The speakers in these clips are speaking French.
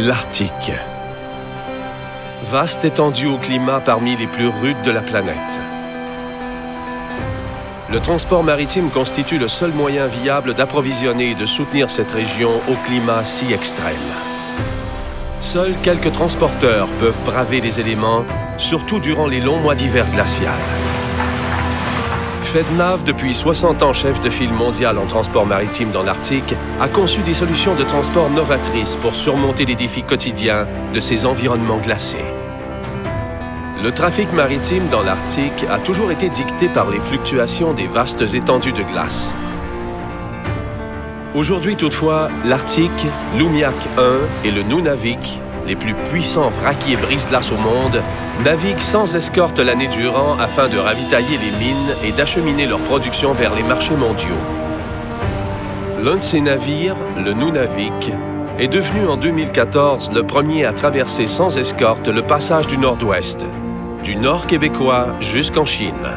L'Arctique. Vaste étendue au climat parmi les plus rudes de la planète. Le transport maritime constitue le seul moyen viable d'approvisionner et de soutenir cette région au climat si extrême. Seuls quelques transporteurs peuvent braver les éléments, surtout durant les longs mois d'hiver glacial. FedNav, depuis 60 ans chef de file mondial en transport maritime dans l'Arctique, a conçu des solutions de transport novatrices pour surmonter les défis quotidiens de ces environnements glacés. Le trafic maritime dans l'Arctique a toujours été dicté par les fluctuations des vastes étendues de glace. Aujourd'hui toutefois, l'Arctique, l'Umiaq 1 et le Nunavik, les plus puissants vraquiers brise-glace au monde, naviguent sans escorte l'année durant afin de ravitailler les mines et d'acheminer leur production vers les marchés mondiaux. L'un de ces navires, le Nunavik, est devenu en 2014 le premier à traverser sans escorte le passage du Nord-Ouest, du Nord québécois jusqu'en Chine.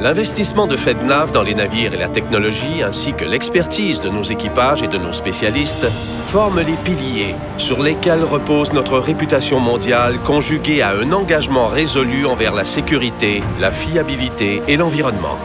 L'investissement de FedNav dans les navires et la technologie, ainsi que l'expertise de nos équipages et de nos spécialistes, forment les piliers sur lesquels repose notre réputation mondiale conjuguée à un engagement résolu envers la sécurité, la fiabilité et l'environnement.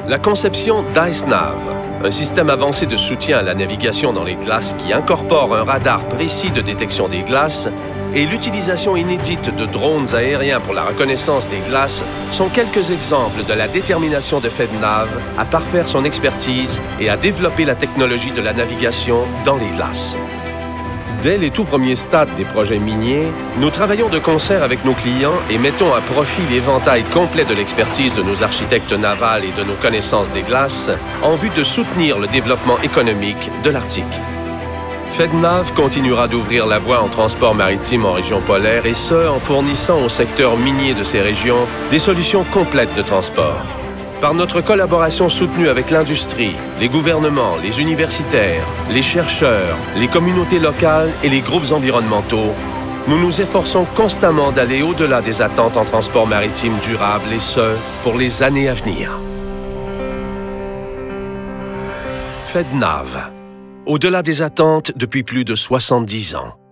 La conception d'IceNav, un système avancé de soutien à la navigation dans les glaces qui incorpore un radar précis de détection des glaces, et l'utilisation inédite de drones aériens pour la reconnaissance des glaces sont quelques exemples de la détermination de FedNav à parfaire son expertise et à développer la technologie de la navigation dans les glaces. Dès les tout premiers stades des projets miniers, nous travaillons de concert avec nos clients et mettons à profit l'éventail complet de l'expertise de nos architectes navals et de nos connaissances des glaces en vue de soutenir le développement économique de l'Arctique. FedNav continuera d'ouvrir la voie en transport maritime en région polaire et ce, en fournissant au secteur minier de ces régions des solutions complètes de transport. Par notre collaboration soutenue avec l'industrie, les gouvernements, les universitaires, les chercheurs, les communautés locales et les groupes environnementaux, nous nous efforçons constamment d'aller au-delà des attentes en transport maritime durable et ce, pour les années à venir. FedNav. Au-delà des attentes depuis plus de 70 ans.